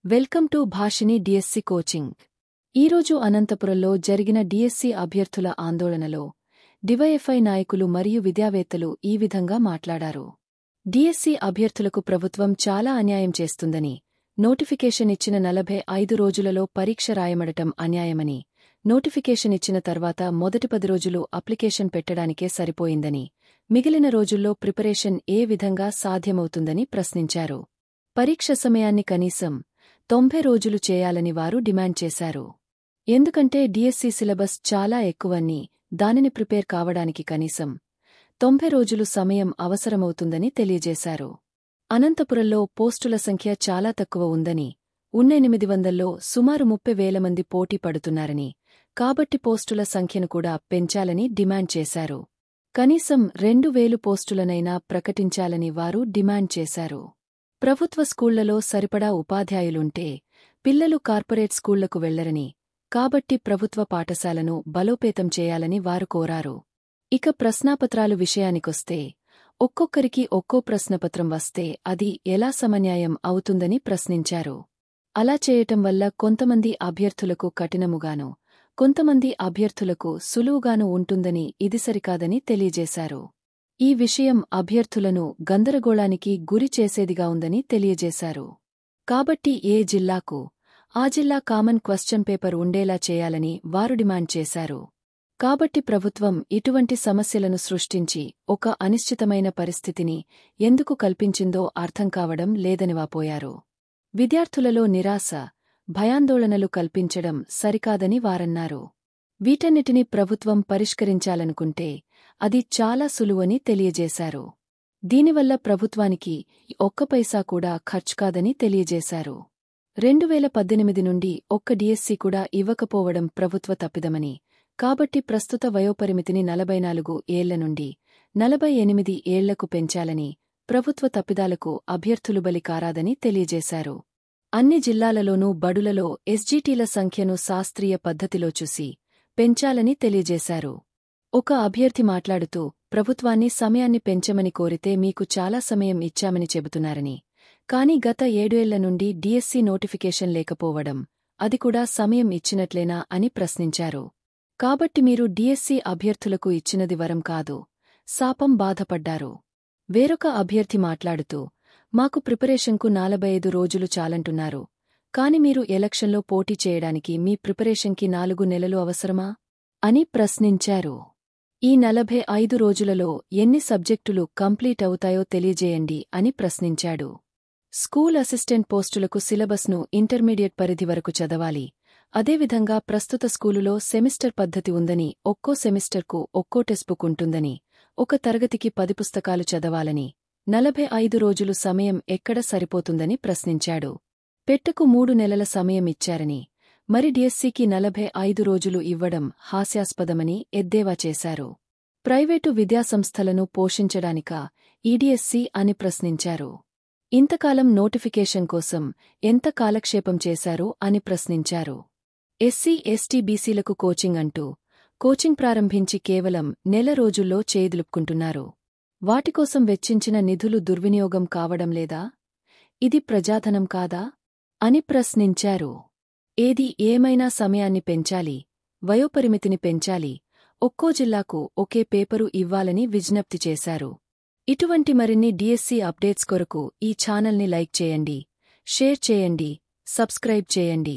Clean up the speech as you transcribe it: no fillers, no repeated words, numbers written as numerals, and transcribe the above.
Welcome to భాషిని DSC coaching. ఈరోజు అనంతపురంలో జరిగిన డిఎస్సి అభ్యర్థుల ఆందోళనలో డివైఎఫ్ఐ నాయకులు మరియు విద్యావేత్తలు ఈ విధంగా మాట్లాడారు. డిఎస్సి అభ్యర్థులకు ప్రభుత్వం చాలా అన్యాయం చేస్తుందని, నోటిఫికేషన్ ఇచ్చిన 45 రోజులలో పరీక్ష రాయమడటం అన్యాయమని, నోటిఫికేషన్ ఇచ్చిన తర్వాత మొదటి 10 రోజులు అప్లికేషన్ పెట్టడానికే సరిపోయిందని, మిగిలిన రోజుల్లో ప్రిపరేషన్ ఏ విధంగా సాధ్యమవుతుందని ప్రశ్నించారు. పరీక్ష సమయాన్ని కనీసం 90 రోజులు చేయాలని వారు డిమాండ్ చేశారు. ఎందుకంటే డిఎస్సి సిలబస్ చాలా ఎక్కువని, దానిని ప్రిపేర్ కావడానికి కనీసం 90 రోజులు సమయం అవసరమవుతుందని తెలియజేశారు. అనంతపురంలో పోస్టుల సంఖ్య చాలా తక్కువ ఉందని, ఉన్న 800లో సుమారు 30,000 మంది పోటీ పడుతున్నారని, కాబట్టి పోస్టుల సంఖ్యను కూడా పెంచాలని డిమాండ్ చేశారు. కనీసం 2,000 పోస్టులనైనా ప్రకటించాలని వారు డిమాండ్ చేశారు. ప్రభుత్వ స్కూళ్లలో సరిపడా ఉపాధ్యాయులుంటే పిల్లలు కార్పొరేట్ స్కూళ్లకు వెళ్లరని, కాబట్టి ప్రభుత్వ పాఠశాలను బలోపేతం చేయాలని వారు కోరారు. ఇక ప్రశ్నాపత్రాలు విషయానికొస్తే ఒక్కొక్కరికి ఒక్కో ప్రశ్నపత్రం వస్తే అది ఎలా సమన్యాయం అవుతుందని ప్రశ్నించారు. అలా చేయటం వల్ల కొంతమంది అభ్యర్థులకు కఠినముగాను, కొంతమంది అభ్యర్థులకు సులువుగాను ఉంటుందని, ఇది సరికాదని తెలియజేశారు. ఈ విషయం అభ్యర్థులను గందరగోళానికి గురి చేసేదిగా ఉందని తెలియజేశారు. కాబట్టి ఏ జిల్లాకు ఆ జిల్లా కామన్ క్వశ్చన్ పేపర్ ఉండేలా చేయాలని వారు డిమాండ్ చేశారు. కాబట్టి ప్రభుత్వం ఇటువంటి సమస్యలను సృష్టించి ఒక అనిశ్చితమైన పరిస్థితిని ఎందుకు కల్పించిందో అర్థం కావడం లేదని వాపోయారు. విద్యార్థులలో నిరాశ, భయాందోళనలు కల్పించడం సరికాదని వారన్నారు. వీటన్నిటినీ ప్రభుత్వం పరిష్కరించాలనుకుంటే అది చాలా సులువని తెలియజేశారు. దీనివల్ల ప్రభుత్వానికి ఒక్క పైసా కూడా ఖర్చుకాదని తెలియజేశారు. 2018 నుండి ఒక్క డిఎస్సి కూడా ఇవ్వకపోవడం ప్రభుత్వ తప్పిదమని, కాబట్టి ప్రస్తుత వయోపరిమితిని 44 ఏళ్ల నుండి 48 ఏళ్లకు పెంచాలని, ప్రభుత్వ తప్పిదాలకు అభ్యర్థులు బలి కారాదని తెలియజేశారు. అన్ని జిల్లాలలోనూ బడులలో ఎస్జీటీల సంఖ్యను శాస్త్రీయ పద్ధతిలో చూసి పెంచాలని తెలియజేశారు. ఒక అభ్యర్థి మాట్లాడుతూ, ప్రభుత్వాన్ని సమయాన్ని పెంచమని కోరితే మీకు చాలా సమయం ఇచ్చామని చెబుతున్నారని, కానీ గత 7 ఏళ్ల నుండి డిఎస్సి నోటిఫికేషన్ లేకపోవడం, అది కూడా సమయం ఇచ్చినట్లేనా అని ప్రశ్నించారు. కాబట్టి మీరు డిఎస్సి అభ్యర్థులకు ఇచ్చినది వరం కాదు, శాపం బాధపడ్డారు. వేరొక అభ్యర్థి మాట్లాడుతూ, మాకు ప్రిపరేషన్కు 45 రోజులు చాలంటున్నారు, కాని మీరు ఎలక్షన్లో పోటీ చేయడానికి మీ ప్రిపరేషన్కి 4 నెలలు అవసరమా అని ప్రశ్నించారు. ఈ 45 రోజులలో ఎన్ని సబ్జెక్టులు కంప్లీట్ అవుతాయో తెలియజేయండి అని ప్రశ్నించాడు. స్కూల్ అసిస్టెంట్ పోస్టులకు సిలబస్ను ఇంటర్మీడియట్ పరిధి వరకు చదవాలి. అదేవిధంగా ప్రస్తుత స్కూలులో సెమిస్టర్ పద్ధతి ఉందని, ఒక్కో సెమిస్టర్కు ఒక్కో టెక్స్ట్ బుక్ ఉంటుందని, ఒక తరగతికి 10 పుస్తకాలు చదవాలని, 45 రోజులు సమయం ఎక్కడ సరిపోతుందని ప్రశ్నించాడు. పెట్టకు 3 నెలల సమయం ఇచ్చారని, మరి డిఎస్సికి 45 రోజులు ఇవ్వడం హాస్యాస్పదమని ఎద్దేవా చేశారు. ప్రైవేటు విద్యాసంస్థలను పోషించడానికా ఈ డిఎస్సి అని ప్రశ్నించారు. ఇంతకాలం నోటిఫికేషన్ కోసం ఎంత కాలక్షేపం చేశారు అని ప్రశ్నించారు. ఎస్సీ, ఎస్టీ, బీసీలకు కోచింగ్ అంటూ కోచింగ్ ప్రారంభించి కేవలం నెల రోజుల్లో చేదులుపుకుంటున్నారు. వాటికోసం వెచ్చించిన నిధులు దుర్వినియోగం కావడం లేదా? ఇది ప్రజాధనం కాదా అని ప్రశ్నించారు. ఏది ఏమైనా సమయాన్ని పెంచాలి, వయోపరిమితిని పెంచాలి, ఒక్కో జిల్లాకు ఒకే పేపరు ఇవ్వాలని విజ్ఞప్తి చేశారు. ఇటువంటి మరిన్ని డిఎస్సి అప్డేట్స్ కొరకు ఈ ఛానల్ని లైక్ చేయండి, షేర్ చేయండి, సబ్స్క్రైబ్ చేయండి.